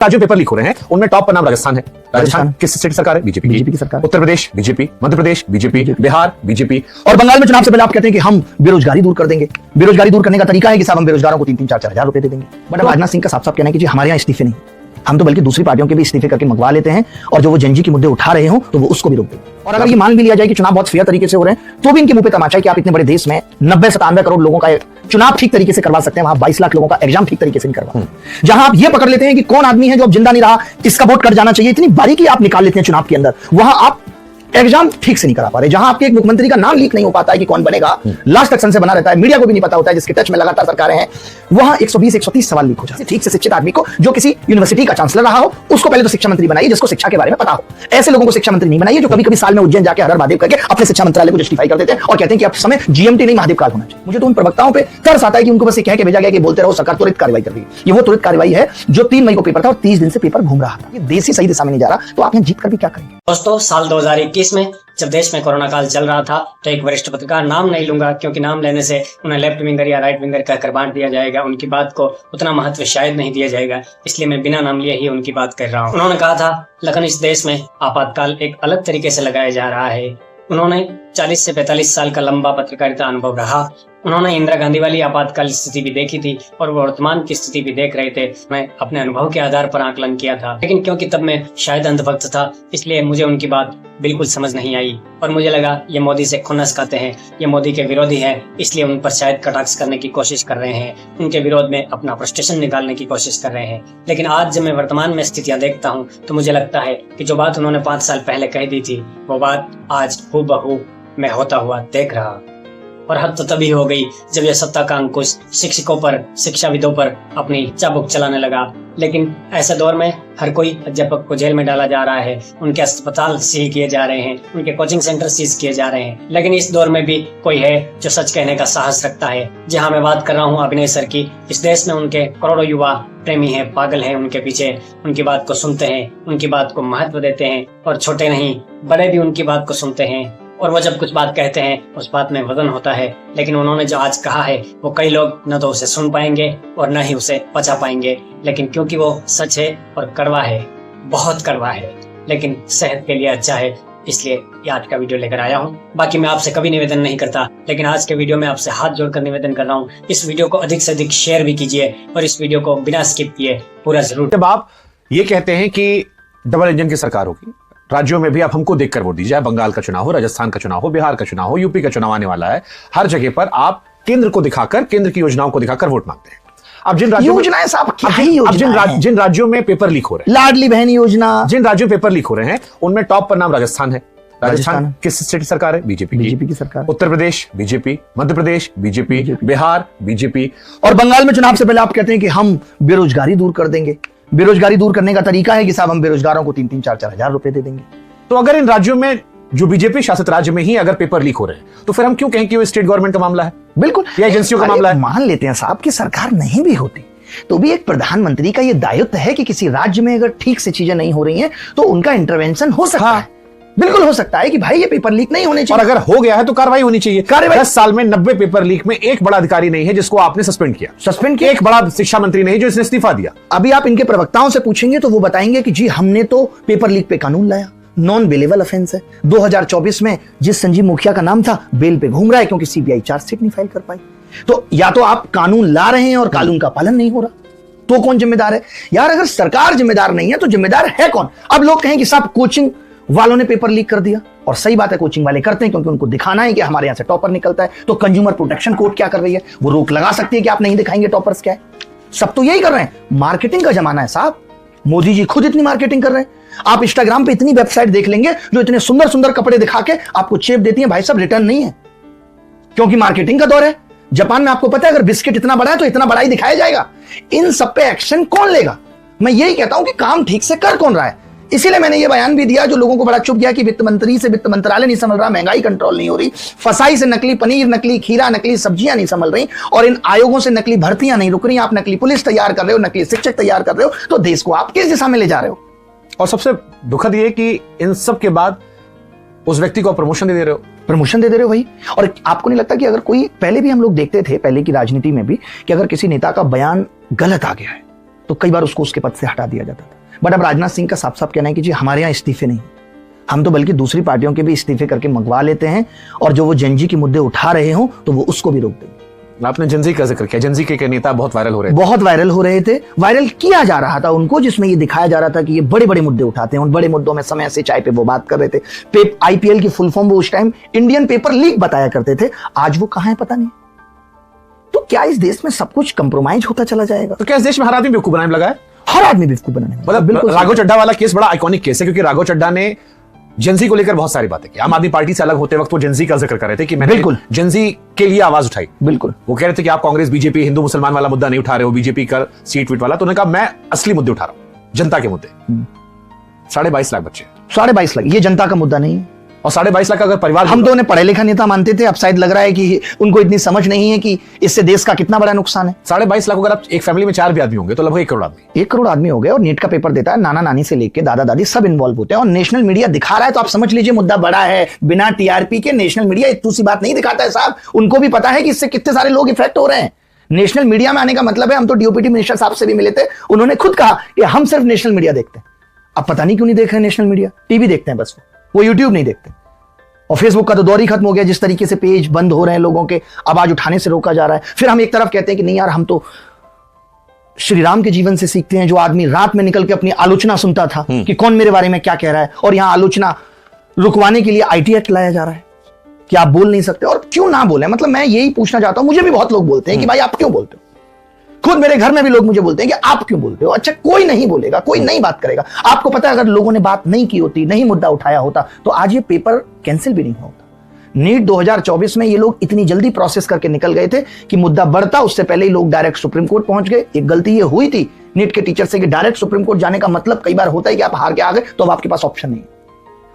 राज्यों paper leak हो रहे हैं, उनमें टॉप पर नाम राजस्थान है। राजस्थान किस स्टेट सरकार है? बीजेपी की सरकार। Uttar Pradesh BJP, Madhya Pradesh BJP, Bihar BJP. और बंगाल में चुनाव से पहले आप कहते हैं कि हम बेरोजगारी दूर कर देंगे। बेरोजगारी दूर करने का तरीका है कि साहब हम बेरोजगारों को 3-3, 4-4 हजार रुपए दे देंगे। बट राजनाथ सिंह का साफ साफ कहना है कि जी हमारे यहाँ इस्तीफे नहीं, हम तो बल्कि दूसरी पार्टियों के भी इस्तीफे करके मंगवा लेते हैं, और जो वो जनजी के मुद्दे उठा रहे हो तो वो उसको भी रोक देंगे। और अगर ये मान भी लिया जाए कि चुनाव बहुत फेयर तरीके से हो रहे हैं, तो भी इनके मुंह पे तमाचा है कि आप इतने बड़े देश में 90-97 करोड़ लोगों का चुनाव ठीक तरीके से करवा सकते हैं, वहां 22 लाख लोगों का एग्जाम ठीक तरीके से नहीं करवा। जहां आप ये पकड़ लेते हैं कि कौन आदमी है जो अब जिंदा नहीं रहा, इसका वोट कट जाना चाहिए, इतनी बारीकी आप निकाल लेते हैं चुनाव के अंदर, वहां आप एग्जाम ठीक से नहीं करा पा रहे। जहां आपके एक मुख्यमंत्री का नाम लीक नहीं हो पाता है कि कौन बनेगा, लास्ट तक सन से बना रहता है, मीडिया को भी नहीं पता होता है, जिसके टच में लगातार सरकारें हैं, वहां 120-130 सवाल लीक हो जाते हैं। ठीक से शिक्षित आदमी को, जो किसी यूनिवर्सिटी का चांसलर रहा हो, उसको पहले तो शिक्षा मंत्री बनाइए, जिसको शिक्षा के बारे में पता हो। ऐसे लोगों को शिक्षा मंत्री नहीं बनाइए जो कभी कभी साल में उज्जैन जाके हर महादेव करके अपने शिक्षा मंत्रालय को जस्टिफाई कर देते हैं और कहते हैं कि अब समय जीएमटी नहीं महादेव काल होना चाहिए। मुझे तो उन प्रवक्ताओं पे तरस आता है कि उनको बस ये कह के भेजा गया कि बोलते रहो, सरकार त्वरित कार्रवाई कर रही है। ये वो त्वरित कार्रवाई है जो 3 मई को पेपर था और 30 दिन से पेपर घूम रहा था। ये देश ही सही दिशा में नहीं जा रहा, तो आप यहाँ जीत कर भी क्या करेंगे? दोस्तों, साल 2021 में जब देश में कोरोना काल चल रहा था, तो एक वरिष्ठ पत्रकार, नाम नहीं लूंगा क्योंकि नाम लेने से उन्हें लेफ्ट विंगर या राइट विंगर कहकर बांट दिया जाएगा, उनकी बात को उतना महत्व शायद नहीं दिया जाएगा, इसलिए मैं बिना नाम लिए ही उनकी बात कर रहा हूँ। उन्होंने कहा था, लेकिन इस देश में आपातकाल एक अलग तरीके से लगाया जा रहा है। उन्होंने 40 से 45 साल का लंबा पत्रकारिता अनुभव रहा। उन्होंने इंदिरा गांधी वाली आपातकाल स्थिति भी देखी थी और वर्तमान की स्थिति भी देख रहे थे। मैं अपने अनुभव के आधार पर आकलन किया था, लेकिन क्योंकि तब मैं शायद अंधभक्त था, इसलिए मुझे उनकी बात बिल्कुल समझ नहीं आई और मुझे लगा ये मोदी से खुन्नस खाते हैं, ये मोदी के विरोधी है, इसलिए उन पर शायद कटाक्ष करने की कोशिश कर रहे हैं, उनके विरोध में अपना फ्रस्ट्रेशन निकालने की कोशिश कर रहे हैं। लेकिन आज जब मैं वर्तमान में स्थितियां देखता हूँ तो मुझे लगता है कि जो बात उन्होंने 5 साल पहले कह दी थी, वो बात आज हूबहू मैं होता हुआ देख रहा। और हद तो तभी हो गई जब यह सत्ता का अंकुश शिक्षकों पर, शिक्षाविदों पर अपनी चाबुक चलाने लगा। लेकिन ऐसे दौर में हर कोई अध्यापक को जेल में डाला जा रहा है, उनके अस्पताल सील किए जा रहे हैं, उनके कोचिंग सेंटर सीज किए जा रहे हैं। लेकिन इस दौर में भी कोई है जो सच कहने का साहस रखता है। जहां मैं बात कर रहा हूं अभिनय सर की, इस देश में उनके करोड़ों युवा प्रेमी हैं, पागल हैं उनके पीछे, उनकी बात को सुनते हैं, उनकी बात को महत्व देते हैं, और छोटे नहीं बड़े भी उनकी बात को सुनते हैं। और वो जब कुछ बात कहते हैं उस बात में वजन होता है। लेकिन उन्होंने जो आज कहा है वो कई लोग न तो उसे सुन पाएंगे और न ही उसे पचा पाएंगे, लेकिन क्योंकि वो सच है और कड़वा है, बहुत कड़वा है, लेकिन सेहत के लिए अच्छा है, इसलिए आज का वीडियो लेकर आया हूँ। बाकी मैं आपसे कभी निवेदन नहीं करता, लेकिन आज के वीडियो में आपसे हाथ जोड़कर निवेदन कर रहा हूँ, इस वीडियो को अधिक से अधिक शेयर भी कीजिए और इस वीडियो को बिना स्किप किए पूरा जरूर। जब आप ये कहते हैं कि डबल इंजन की सरकार होगी, राज्यों में भी आप हमको देखकर वोट दीजिए, बंगाल का चुनाव हो, राजस्थान का चुनाव हो, बिहार का चुनाव हो, यूपी का चुनाव आने वाला है, हर जगह पर आप केंद्र को दिखाकर, केंद्र की योजनाओं को दिखाकर वोट मांगते हैं। अब जिन राज्यों योजनाएं साहब क्या ही योजनाएं हैं? जिन राज्यों में पेपर लीक हो रहे हैं, लाडली बहन योजना, जिन राज्यों में पेपर लीक हो रहे हैं, उनमें टॉप पर नाम राजस्थान है। राजस्थान किस स्टेट सरकार है? बीजेपी की सरकार। Uttar Pradesh BJP, Madhya Pradesh BJP, Bihar BJP. और बंगाल में चुनाव से पहले आप कहते हैं कि हम बेरोजगारी दूर कर देंगे। बेरोजगारी दूर करने का तरीका है कि साहब हम बेरोजगारों को 3-3, 4-4 हजार रुपए दे देंगे। तो अगर इन राज्यों में, जो बीजेपी शासित राज्य में ही अगर पेपर लीक हो रहे हैं, तो फिर हम क्यों कहें कि वो स्टेट गवर्नमेंट का मामला है? बिल्कुल, या एजेंसियों का मामला है। मान लेते हैं साहब कि सरकार नहीं भी होती तो भी एक प्रधानमंत्री का यह दायित्व है कि किसी राज्य में अगर ठीक से चीजें नहीं हो रही हैं तो उनका इंटरवेंशन हो सकता है। बिल्कुल हो सकता है कि भाई ये पेपर लीक नहीं होने चाहिए, और अगर हो गया है तो कार्रवाई होनी चाहिए। 10 साल में 90 पेपर लीक में एक बड़ा अधिकारी नहीं है जिसको आपने सस्पेंड किया, एक बड़ा शिक्षा मंत्री नहीं जो इसने इस्तीफा दिया। अभी आप इनके प्रवक्ताओं से पूछेंगे तो वो बताएंगे कि जी हमने तो पेपर लीक पे कानून लाया, नॉन बेलेबल ऑफेंस है। 2024 में जिस संजीव मुखिया का नाम था बेल पे घूम रहा है क्योंकि सीबीआई चार्जशीट नहीं फाइल कर पाई। तो या तो आप कानून ला रहे हैं और कानून का पालन नहीं हो रहा, तो कौन जिम्मेदार है यार? अगर सरकार जिम्मेदार नहीं है तो जिम्मेदार है कौन? अब लोग कहें कि साहब कोचिंग वालों ने पेपर लीक कर दिया, और सही बात है, कोचिंग वाले करते हैं क्योंकि उनको दिखाना है कि हमारे यहां से टॉपर निकलता है। तो कंज्यूमर प्रोटेक्शन कोर्ट क्या कर रही है? वो रोक लगा सकती है कि आप नहीं दिखाएंगे टॉपर्स क्या है। सब तो यही कर रहे हैं, मार्केटिंग का जमाना है साहब। मोदी जी खुद इतनी मार्केटिंग कर रहे हैं। आप इंस्टाग्राम पे इतनी वेबसाइट देख लेंगे जो इतने सुंदर सुंदर कपड़े दिखा के आपको चेप देती हैं, भाई साहब रिटर्न नहीं है, क्योंकि मार्केटिंग का दौर है। जापान में आपको पता है अगर बिस्किट इतना बड़ा है तो इतना बड़ा ही दिखाया जाएगा। इन सब पे एक्शन कौन लेगा? मैं यही कहता हूं कि काम ठीक से कर कौन रहा है। इसीलिए मैंने ये बयान भी दिया जो लोगों को बड़ा चुप गया कि वित्त मंत्री से वित्त मंत्रालय नहीं संभल रहा, महंगाई कंट्रोल नहीं हो रही, फसाई से नकली पनीर, नकली खीरा, नकली सब्जियां नहीं संभल रही, और इन आयोगों से नकली भर्तियां नहीं रुक रही। आप नकली पुलिस तैयार कर रहे हो, नकली शिक्षक तैयार कर रहे हो, तो देश को आप किस दिशा में ले जा रहे हो? और सबसे दुखद ये कि इन सब के बाद उस व्यक्ति को प्रमोशन दे रहे हो, भाई। और आपको नहीं लगता कि अगर कोई, पहले भी हम लोग देखते थे, पहले की राजनीति में भी, कि अगर किसी नेता का बयान गलत आ गया है तो कई बार उसको उसके पद से हटा दिया जाता था। बट अब राजनाथ सिंह का साफ साफ कहना है कि जी हमारे यहाँ इस्तीफे नहीं, हम तो बल्कि दूसरी पार्टियों के भी इस्तीफे करके मंगवा लेते हैं, और जो वो जनजी के मुद्दे उठा रहे हो तो वो उसको भी रोक देंगे। आपने जनजी का जिक्र किया, जनजी के नेता बहुत वायरल हो रहे थे। बहुत वायरल हो रहे थे, वायरल किया जा रहा था उनको, जिसमें ये दिखाया जा रहा था कि ये बड़े बड़े मुद्दे उठाते हैं। उन बड़े मुद्दों में समय से चाय पे वो बात कर रहे थे। आईपीएल की फुल फॉर्म वो उस टाइम इंडियन पेपर लीग बताया करते थे, आज वो कहां है पता नहीं। तो क्या इस देश में सब कुछ कंप्रोमाइज होता चला जाएगा? तो क्या इस देश में हर आदमी बेवकूफ बनाने लगा है? हर आदमी बेवकूफ बनाने में। मतलब बिल्कुल राघव चड्ढा वाला केस बड़ा आइकॉनिक केस है, क्योंकि राघव चड्ढा ने जेंजी को लेकर बहुत सारी बातें की। आम आदमी पार्टी से अलग होते वक्त वो जेंजी का जिक्र कर रहे थे कि मैंने बिल्कुल जेंजी के लिए आवाज उठाई। बिल्कुल वो कह रहे थे कि आप कांग्रेस बीजेपी हिंदू मुसलमान वाला मुद्दा नहीं उठा रहे हो, बीजेपी का सीट वीट वाला। तो उन्होंने कहा मैं असली मुद्दे उठा रहा हूं, जनता के मुद्दे। 22.5 लाख बच्चे, 22.5 लाख, ये जनता का मुद्दा नहीं है। और 22.5 लाख का अगर परिवार, हम तो उन्हें पढ़े लिखा नेता मानते थे, अब शायद लग रहा है कि उनको इतनी समझ नहीं है कि इससे देश का कितना बड़ा नुकसान है। 22.5 लाख, अगर आप एक फैमिली में 4 भी आदमी होंगे तो लगभग 1 करोड़ आदमी। 1 करोड़ आदमी हो गए, और नीट का पेपर देता है, नाना नानी से लेके दादा दादी सब इन्वॉल्व होते हैं, और नेशनल मीडिया दिखा रहा है, तो आप समझ लीजिए मुद्दा बड़ा है। बिना टीआरपी के नेशनल मीडिया इतनी सी बात नहीं दिखाता है साहब, उनको भी पता है कि इससे कितने सारे लोग इफेक्ट हो रहे हैं। नेशनल मीडिया में आने का मतलब है, हम तो डीओपीटी मिनिस्टर साहब से भी मिले थे, उन्होंने खुद कहा कि हम सिर्फ नेशनल मीडिया देखते हैं। अब पता नहीं क्यों नहीं देख रहे नेशनल मीडिया, टीवी देखते हैं बस, वो यूट्यूब नहीं देखते। और फेसबुक का तो दौर ही खत्म हो गया, जिस तरीके से पेज बंद हो रहे हैं, लोगों के आवाज उठाने से रोका जा रहा है। फिर हम एक तरफ कहते हैं कि नहीं यार, हम तो श्री राम के जीवन से सीखते हैं, जो आदमी रात में निकल के अपनी आलोचना सुनता था कि कौन मेरे बारे में क्या कह रहा है, और यहां आलोचना रुकवाने के लिए आईटी एक्ट लाया जा रहा है कि आप बोल नहीं सकते। और क्यों ना बोले, मतलब मैं यही पूछना चाहता हूं, मुझे भी बहुत लोग बोलते हैं कि भाई आप क्यों बोलते हो। खुद मेरे घर में भी लोग मुझे बोलते हैं कि आप क्यों बोलते हो। अच्छा, कोई नहीं बोलेगा, कोई नहीं बात करेगा। आपको पता है, अगर लोगों ने बात नहीं की होती, नहीं मुद्दा उठाया होता, तो आज ये पेपर कैंसिल भी नहीं होता। नीट 2024 में ये लोग इतनी जल्दी प्रोसेस करके निकल गए थे कि मुद्दा बढ़ता उससे पहले ही लोग डायरेक्ट सुप्रीम कोर्ट पहुंच गए। एक गलती ये हुई थी नीट के टीचर से कि डायरेक्ट सुप्रीम कोर्ट जाने का मतलब कई बार होता है कि आप हार के आ गए, तो अब आपके पास ऑप्शन नहीं है।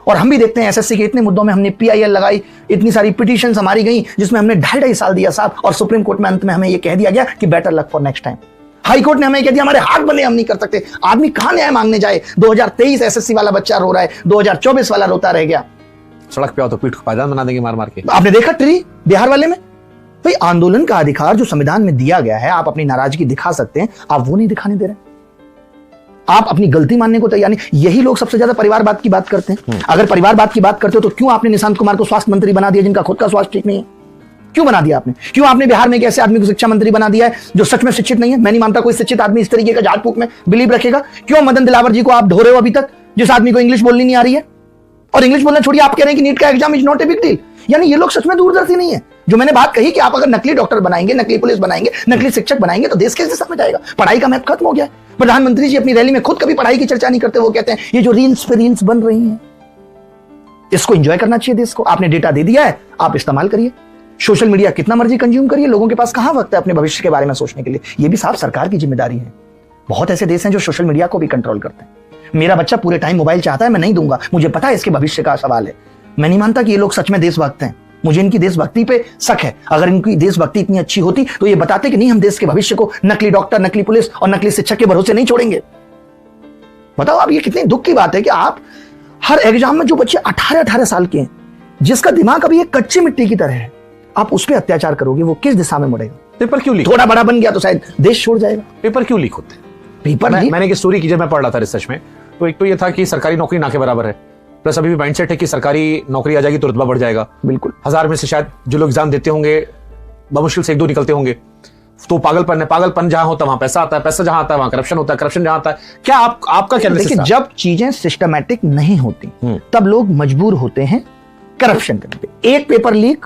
और हम भी देखते हैं एसएससी के इतने मुद्दों में हमने पीआईएल लगाई, इतनी सारी पिटीशंस हमारी गई, जिसमें हमने 2.5 साल दिया साहब, और सुप्रीम कोर्ट में अंत में हमें यह कह दिया गया कि better luck for next time. High court ने हमें कह दिया हमारे हाथ बने, हम नहीं कर सकते। आदमी कहां न्याय मांगने जाए? 2023 एसएससी वाला बच्चा रो रहा है, 2024 वाला रोता रह गया। सड़क पे आओ तो पीठ को पायदान बना देंगे मार मार के। आपने देखा ट्री बिहार वाले में? भाई, आंदोलन का अधिकार जो संविधान में दिया गया है, आप अपनी नाराजगी दिखा सकते हैं, आप वो नहीं दिखाने दे रहे। आप अपनी गलती मानने को तैयार नहीं। यही लोग सबसे ज्यादा परिवारवाद की बात करते हैं। अगर परिवारवाद की बात करते हो तो क्यों आपने निशांत कुमार को स्वास्थ्य मंत्री बना दिया, जिनका खुद का स्वास्थ्य ठीक नहीं है? क्यों बना दिया आपने? क्यों आपने बिहार में एक ऐसे आदमी को शिक्षा मंत्री बना दिया है जो सच में शिक्षित नहीं है? मैं नहीं मानता कोई शिक्षित आदमी इस तरीके का झाड़ फूक में बिलीव रखेगा। क्यों मदन दिलावर जी को आप ढो रहे हो अभी तक, जिस आदमी को इंग्लिश बोलनी नहीं आ रही है? और इंग्लिश बोलना छोड़िए, आप कह रहे हैं कि नीट का exam is not a big deal. यानी ये लोग सच में दूरदर्शी नहीं है। जो मैंने बात कही कि आप अगर नकली डॉक्टर बनाएंगे, नकली पुलिस बनाएंगे, नकली शिक्षक बनाएंगे, तो देश किस दिशा में जाएगा? पढ़ाई का मैप खत्म हो गया। प्रधानमंत्री जी अपनी रैली में खुद कभी पढ़ाई की चर्चा नहीं करते। वो कहते हैं ये जो रील्स पे रील्स बन रही हैं, इसको एंजॉय करना चाहिए देश को। आपने डेटा दे दिया है, आप इस्तेमाल करिए। सोशल मीडिया कितना मर्जी कंज्यूम करिए, लोगों के पास कहां वक्त है अपने भविष्य के बारे में सोचने के लिए। यह भी साफ सरकार की जिम्मेदारी है। बहुत ऐसे देश हैं जो सोशल मीडिया को भी कंट्रोल करते हैं। मेरा बच्चा पूरे टाइम मोबाइल चाहता है, मैं नहीं दूंगा, मुझे पता है इसके भविष्य का सवाल है। मैं नहीं मानता कि ये लोग सच में देशभक्त हैं। मुझे इनकी देशभक्ति पे शक है। अगर इनकी देशभक्ति इतनी अच्छी होती तो ये बताते कि नहीं, हम देश के भविष्य को नकली डॉक्टर, नकली पुलिस और नकली शिक्षक के भरोसे नहीं छोड़ेंगे। बताओ आप, ये कितनी दुख की बात है कि आप हर एग्जाम में जो बच्चे 18-18 साल के हैं, जिसका दिमाग अभी एक कच्ची मिट्टी की तरह है, आप उस पर अत्याचार करोगे, वो किस दिशा में मुड़ेगा? पेपर क्यों लीक? थोड़ा बड़ा बन गया तो शायद देश छोड़ जाएगा। पेपर क्यों लीक होते हैं? पेपर मैंने एक स्टोरी की, जब मैं पढ़ रहा था रिसर्च में, तो एक तो ये था कि सरकारी नौकरी ना के बराबर है, प्लस अभी भी माइंडसेट है कि सरकारी नौकरी आ जाएगी तो रुतबा बढ़ जाएगा। बिल्कुल। 1000 में से शायद जो लोग एग्जाम देते होंगे, बमुश्किल से 1-2 निकलते होंगे। तो पागलपन है, पागलपन जहां होता है वहां पैसा आता है, पैसा जहां आता है वहां करप्शन होता है, करप्शन जहां आता है। क्या आपका क्या? देखिए, जब चीजें सिस्टमैटिक नहीं होती तब लोग मजबूर होते हैं करप्शन करने पे। एक पेपर लीक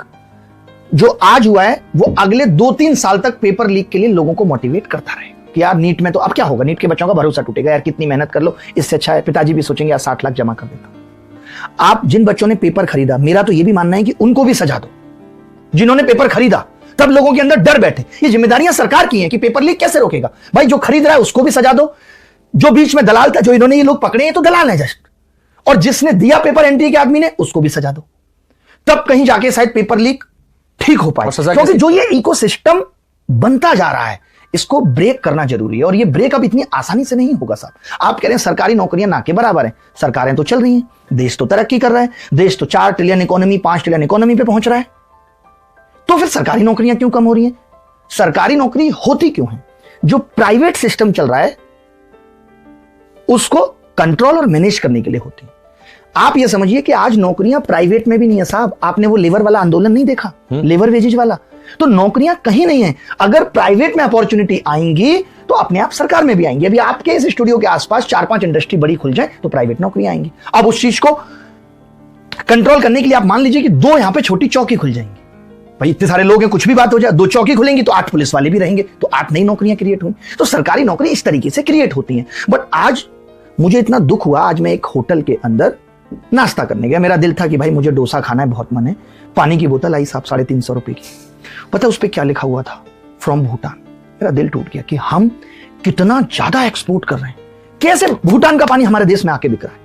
जो आज हुआ है, वो अगले 2-3 साल तक पेपर लीक के लिए लोगों को मोटिवेट करता रहेगा कि यार नीट में तो अब क्या होगा, नीट के बच्चों का भरोसा टूटेगा, यार कितनी मेहनत कर लो, इससे अच्छा है पिताजी भी सोचेंगे यार 60 लाख जमा कर देता। आप जिन बच्चों ने पेपर खरीदा, मेरा तो यह भी मानना है कि उनको भी सजा दो। जिन्होंने पेपर खरीदा, तब लोगों के अंदर डर बैठे। ये जिम्मेदारियां सरकार की हैं कि पेपर लीक कैसे रोकेगा। भाई, जो खरीद रहा है उसको भी सजा दो, जो बीच में दलाल था, जो इन्होंने ये लोग पकड़े हैं तो दलाल है जस्ट, और जिसने दिया पेपर एंट्री के आदमी ने, उसको भी सजा दो। तब कहीं जाके शायद पेपर लीक ठीक हो पाए। क्योंकि जो ये इकोसिस्टम बनता जा रहा है, इसको ब्रेक करना जरूरी है, और ये ब्रेक अब इतनी आसानी से नहीं होगा साहब। आप कह रहे हैं सरकारी नौकरियां ना के बराबर हैं, सरकारें तो चल रही हैं, देश तो तरक्की कर रहा है, देश तो 4 ट्रिलियन इकोनॉमी, 5 ट्रिलियन इकोनॉमी पे पहुंच रहा है, तो फिर सरकारी नौकरियां क्यों कम हो रही हैं? सरकारी नौकरी होती क्यों है? जो प्राइवेट सिस्टम चल रहा है उसको कंट्रोल और मैनेज करने के लिए होती है। आप ये समझिए कि आज नौकरियां प्राइवेट में भी नहीं है साहब। आपने वो लेबर वाला आंदोलन नहीं देखा, लेबर वेजेज वाला? तो नौकरियां कहीं नहीं है। अगर प्राइवेट में अपॉर्चुनिटी आएंगी तो अपने आप सरकार में भी आएंगी। अभी आपके इस स्टूडियो के आसपास 4-5 इंडस्ट्री बड़ी खुल जाए तो प्राइवेट नौकरियां आएंगी। अब उस चीज को कंट्रोल करने के लिए आप मान लीजिए कि 2 यहां पे छोटी चौकी खुल जाएंगी। भाई इतने सारे लोग हैं, कुछ भी बात हो जाए, 2 चौकी खुलेंगी तो 8 पुलिस वाले भी रहेंगे, तो 8 नई नौकरियां क्रिएट होंगी। तो सरकारी नौकरी इस तरीके से क्रिएट होती हैं। बट आज मुझे इतना दुख हुआ, आज मैं एक होटल के अंदर नाश्ता करने गया। मेरा दिल था कि भाई मुझे डोसा खाना है, बहुत मन है। पानी की बोतल आई साहब 350 रुपए की। पता उस पर क्या लिखा हुआ था? फ्रॉम भूटान। मेरा दिल टूट गया कि हम कितना ज्यादा एक्सपोर्ट कर रहे हैं। कैसे भूटान का पानी हमारे देश में आके बिक रहा है?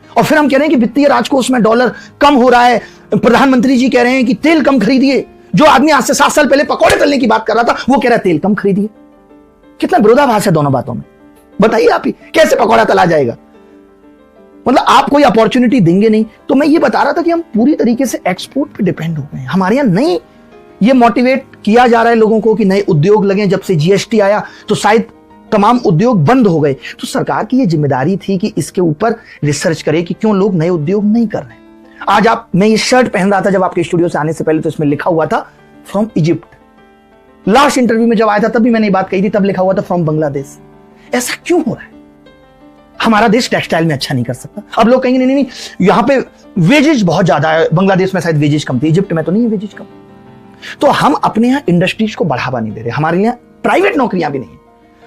और फिर हम कह रहे हैं कि वित्तीय राजकोष में डॉलर कम हो रहा है। प्रधानमंत्री जी कह रहे हैं कि तेल कम खरीदिए। जो आदमी आज से 7 साल पहले पकौड़े तलने की बात कर रहा था वो कह रहा है तेल कम खरीदिए। कितना विरोधाभास है दोनों बातों में, बताइए आप ही। कैसे पकौड़ा तला जाएगा? मतलब आप कोई अपॉर्चुनिटी देंगे नहीं। तो मैं ये बता रहा था कि हम पूरी तरीके से एक्सपोर्ट पे डिपेंड हो गए हैं। हमारे यहां नहीं ये मोटिवेट किया जा रहा है लोगों को कि नए उद्योग लगे। जब से जीएसटी आया तो शायद तमाम उद्योग बंद हो गए। तो सरकार की ये जिम्मेदारी थी कि इसके ऊपर रिसर्च करे कि क्यों लोग नए उद्योग नहीं कर रहे। आज मैं ये शर्ट पहन रहा था जब आपके स्टूडियो से आने से पहले, तो इसमें लिखा हुआ था फ्रॉम इजिप्ट। लास्ट इंटरव्यू में जब आया था तब भी मैंने ये बात कही थी, तब लिखा हुआ था फ्रॉम बांग्लादेश। ऐसा क्यों हो रहा है? हमारा देश टेक्सटाइल में अच्छा नहीं कर सकता? अब लोग कहेंगे नहीं, यहां पे वेजेज बहुत ज्यादा है, बांग्लादेश में शायद वेजेज कम थी, इजिप्ट में तो नहीं है वेजेज कम। तो हम अपने यहां इंडस्ट्रीज को बढ़ावा नहीं दे रहे। हमारे यहां प्राइवेट नौकरियां भी नहीं है।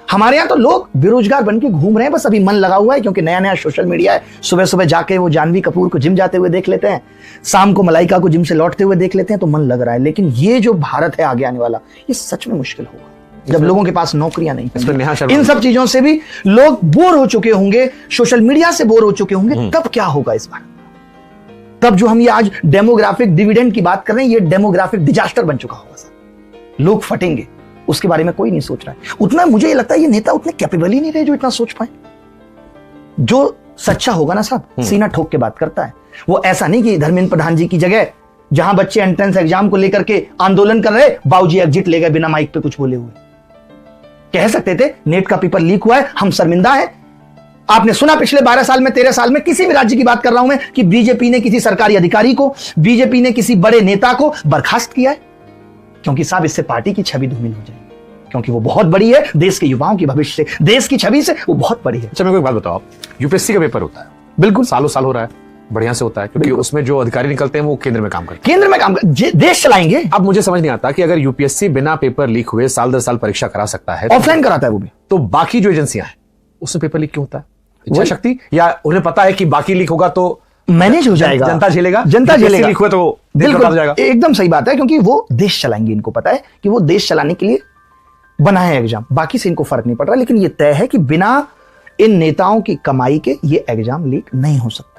हमारे यहां तो लोग बेरोजगार बन के घूम रहे हैं, बस अभी मन लगा हुआ है क्योंकि नया नया सोशल मीडिया है। सुबह सुबह जाके वो जानवी कपूर को जिम जाते हुए देख लेते हैं, शाम को मलाइका को जिम से लौटते हुए देख लेते हैं, तो मन लग रहा है। लेकिन ये जो भारत है आगे आने वाला, ये सच में मुश्किल होगा जब लोगों के पास नौकरियां नहीं होंगी। इन सब चीजों से भी लोग बोर हो चुके होंगे, सोशल मीडिया से बोर हो चुके होंगे। तब क्या होगा इस बार? तब जो हम ये आज डेमोग्राफिक डिविडेंड की बात कर रहे हैं, ये डेमोग्राफिक डिजास्टर बन चुका होगा सर। लोग फटेंगे, उसके बारे में कोई नहीं सोच रहा है। उतना मुझे ये लगता है ये नेता उतने कैपेबल ही नहीं रहे जो इतना सोच पाए। जो सच्चा होगा ना साहब, सीना ठोक के बात करता है। वो ऐसा नहीं कि धर्मेंद्र प्रधान जी की जगह जहां बच्चे एंट्रेंस एग्जाम को लेकर के आंदोलन कर रहे, बाबूजी एग्जिट ले गए बिना माइक पे कुछ बोले हुए। कह सकते थे नेट का पेपर लीक हुआ है, हम शर्मिंदा है। आपने सुना पिछले 12 साल में, 13 साल में, किसी भी राज्य की बात कर रहा हूं मैं, कि बीजेपी ने किसी सरकारी अधिकारी को, बीजेपी ने किसी बड़े नेता को बर्खास्त किया है? क्योंकि साहब इससे पार्टी की छवि धूमिल हो जाएगी, क्योंकि वो बहुत बड़ी है देश के युवाओं की भविष्य से, देश की छवि से वो बहुत बड़ी है। अच्छा मेरे को एक बात बताओ, यूपीएससी का पेपर होता है, बिल्कुल सालों साल हो रहा है, बढ़िया से होता है, क्योंकि उसमें जो अधिकारी निकलते हैं वो केंद्र में काम करते हैं, केंद्र में काम कर देश चलाएंगे। अब मुझे समझ नहीं आता कि अगर यूपीएससी बिना पेपर लीक हुए साल दर साल परीक्षा करा सकता है, ऑफलाइन कराता है वो भी, तो बाकी जो एजेंसियां हैं उसमें पेपर लीक क्यों होता है? इच्छा शक्ति, या उन्हें पता है कि बाकी लीक होगा तो मैनेज हो जाएगा, जनता झेलेगा, जनता झेलेगा, लीक हुआ तो बिल्कुल हो जाएगा। एकदम सही बात है, क्योंकि वो देश चलाएंगे। इनको पता है कि वो देश चलाने के लिए बना है एग्जाम, बाकी से इनको फर्क नहीं पड़ रहा। लेकिन ये तय है कि बिना इन नेताओं की कमाई के ये एग्जाम लीक नहीं हो सकते।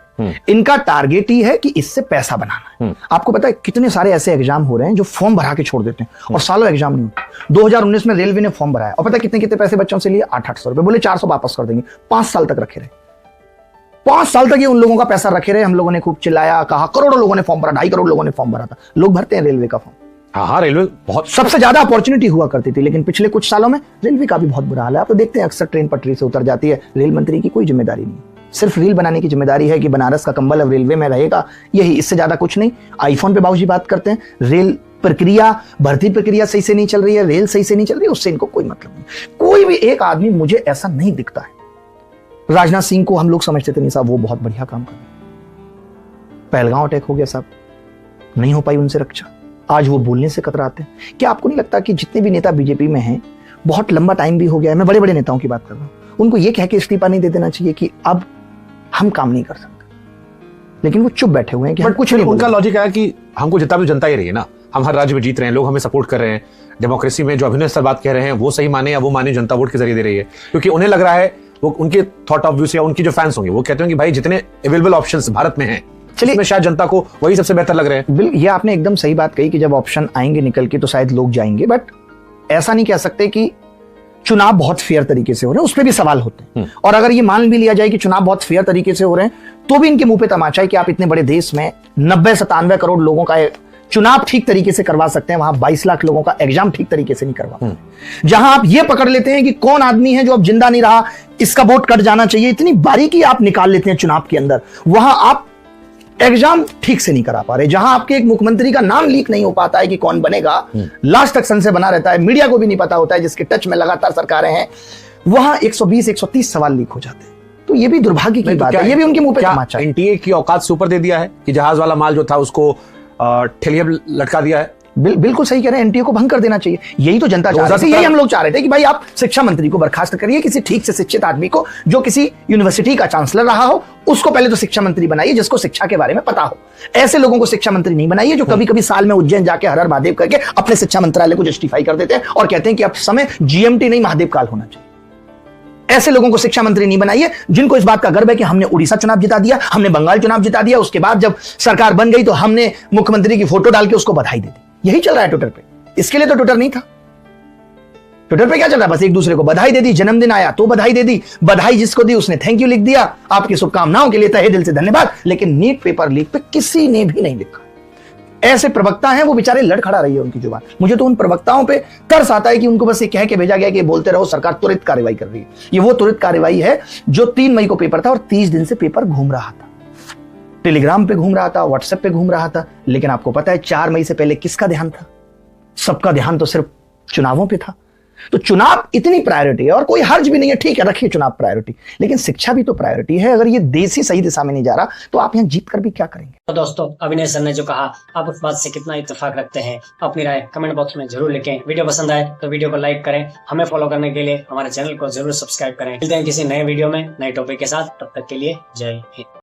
इनका टारगेट ही है कि इससे पैसा बनाना है। आपको पता है कितने सारे ऐसे एग्जाम हो रहे हैं जो फॉर्म भरा के छोड़ देते हैं और सालों एग्जाम नहीं होते। 2019 में रेलवे ने फॉर्म भराया और पता है कितने कितने पैसे बच्चों से लिए? 800 रुपए। बोले 400 वापस कर देंगे। 5 साल तक रखे रहे, 5 साल तक ये उन लोगों का पैसा रखे रहे। हम लोगों ने खूब चिल्लाया, कहा करोड़ों लोगों ने फॉर्म भरा, 2.5 करोड़ लोगों ने फॉर्म भरा था। लोग भरते हैं रेलवे का फॉर्म। हाँ, रेलवे बहुत सबसे ज्यादा अपॉर्चुनिटी हुआ करती थी, लेकिन पिछले कुछ सालों में रेलवे का भी बहुत बुरा हाल है। आप तो देखते हैं अक्सर ट्रेन पटरी से उतर जाती है, रेल मंत्री की कोई जिम्मेदारी नहीं, सिर्फ रील बनाने की जिम्मेदारी है कि बनारस का कंबल अब रेलवे में रहेगा, यही, इससे ज्यादा कुछ नहीं। आईफोन पे बाबूजी बात करते हैं, रेल प्रक्रिया, भर्ती प्रक्रिया सही से नहीं चल रही है, रेल सही से नहीं चल रही है, उससे इनको कोई मतलब नहीं। कोई भी एक आदमी मुझे ऐसा नहीं दिखता है। राजनाथ सिंह को हम लोग समझते थे नहीं साहब वो बहुत बढ़िया काम कर रहे हैं, पहलगांव अटैक हो गया साहब, नहीं हो पाई उनसे रक्षा, आज वो बोलने से कतराते हैं। क्या आपको नहीं लगता कि जितने भी नेता बीजेपी में हैं, बहुत लंबा टाइम भी हो गया है, मैं बड़े बड़े नेताओं की बात कर रहा हूं, उनको ये कह के इस्तीफा नहीं दे देना चाहिए कि अब हम काम नहीं कर सकते, लेकिन वो चुप बैठे हुए हैं कि कुछ नहीं। उनका लॉजिक है कि हमको जितना भी जनता ही रही है ना, हम हर राज्य में जीत रहे हैं, लोग हमें सपोर्ट कर रहे हैं, डेमोक्रेसी में जो अभिनव सर बात कह रहे हैं वो सही माने या वो माने, जनता वोट के जरिए दे रही है, क्योंकि उन्हें लग रहा है, वो उनके थॉट ऑफ व्यू से या उनकी जो फैंस होंगे वो कहते हैं कि भाई जितने अवेलेबल ऑप्शंस भारत में हैं, चलिए में शायद जनता को वही सबसे बेहतर लग रहे हैं। बिल्कुल, ये आपने एकदम सही बात कही कि जब ऑप्शन आएंगे निकल के तो शायद लोग जाएंगे, बट ऐसा नहीं कह सकते कि चुनाव बहुत फेयर तरीके से हो रहे हैं, उस पर भी सवाल होते हैं। और अगर ये मान भी लिया जाए कि चुनाव बहुत फेयर तरीके से हो रहे हैं, तो भी इनके मुंह पे तमाचा है कि आप इतने बड़े देश में 90-97 करोड़ लोगों का चुनाव ठीक तरीके से करवा सकते हैं, वहां 22 लाख लोगों का एग्जाम ठीक तरीके से नहीं करवा पाते। जहां आप ये पकड़ लेते हैं कि कौन आदमी है जो अब जिंदा नहीं रहा, इसका वोट कट जाना चाहिए, इतनी बारीकी आप निकाल लेते हैं चुनाव के अंदर, वहां आप एग्जाम ठीक से नहीं करा पा रहे। जहां आपके एक मुख्यमंत्री का नाम लीक नहीं हो पाता है कि कौन बनेगा, लास्ट तक संशय बना रहता है, मीडिया को भी नहीं पता होता है, जिसके टच में लगातार सरकारें हैं, वहां 120-130 सवाल लीक हो जाते हैं। तो ये भी दुर्भाग्य की बात है, ये भी उनके मुंह पे तमाचा है। एनटीए की औकात से ऊपर दे दिया है कि जहाज वाला माल जो था उसको ठेलिया लटका दिया है। बिल्कुल सही कह रहे हैं, एनटीए को भंग कर देना चाहिए। यही तो जनता चाह रही थी, यही हम लोग चाह रहे थे कि भाई आप शिक्षा मंत्री को बर्खास्त करिए, किसी ठीक से शिक्षित आदमी को जो किसी यूनिवर्सिटी का चांसलर रहा हो उसको पहले तो शिक्षा मंत्री बनाइए, जिसको शिक्षा के बारे में पता हो। ऐसे लोगों को शिक्षा मंत्री नहीं बनाइए जो कभी कभी साल में उज्जैन जाके हर हर महादेव करके अपने शिक्षा मंत्रालय को जस्टिफाई कर देते हैं और कहते हैं कि अब समय जीएमटी नहीं महादेव काल होना चाहिए। ऐसे लोगों को शिक्षा मंत्री नहीं बनाइए जिनको इस बात का गर्व है कि हमने उड़ीसा चुनाव जिता दिया, हमने बंगाल चुनाव जिता दिया, उसके बाद जब सरकार बन गई तो हमने मुख्यमंत्री की फोटो डाल के उसको बधाई दे दी। यही चल रहा है ट्विटर पे। इसके लिए तो ट्विटर नहीं था। ट्विटर पे क्या चल रहा है, बस एक दूसरे को बधाई दे दी, जन्मदिन आया तो बधाई दे दी, बधाई जिसको दी उसने थैंक यू लिख दिया, आपकी शुभकामनाओं के लिए तहे दिल से धन्यवाद। लेकिन नीट पेपर लीक पे किसी ने भी नहीं लिखा। ऐसे प्रवक्ता हैं, वो बेचारे लड़ खड़ा रही है उनकी जुबान। मुझे तो उन प्रवक्ताओं पे तरस आता है कि उनको बस ये कह के भेजा गया कि बोलते रहो, सरकार त्वरित कार्रवाई कर रही है। ये वो त्वरित कार्रवाई है जो 3 मई को पेपर था और 30 दिन से पेपर घूम रहा था, टेलीग्राम पे घूम रहा था, व्हाट्सएप पे घूम रहा था। लेकिन आपको पता है 4 मई से पहले किसका ध्यान था? सबका ध्यान तो सिर्फ चुनावों पे था। तो चुनाव इतनी प्रायोरिटी है और कोई हर्ज भी नहीं है, ठीक है रखिए चुनाव प्रायोरिटी, लेकिन शिक्षा भी तो प्रायोरिटी है। अगर ये देश ही सही दिशा में नहीं जा रहा तो आप यहां जीत कर भी क्या करेंगे? तो दोस्तों, अभिनय सर ने जो कहा, आप उस बात से कितना इत्तेफाक रखते हैं? अपनी राय कमेंट बॉक्स में जरूर लिखें। वीडियो पसंद आए तो वीडियो को लाइक करें। हमें फॉलो करने के लिए हमारे चैनल को जरूर सब्सक्राइब करें। मिलते हैं किसी नए वीडियो में नए टॉपिक के साथ, तब तक के लिए जय हिंद।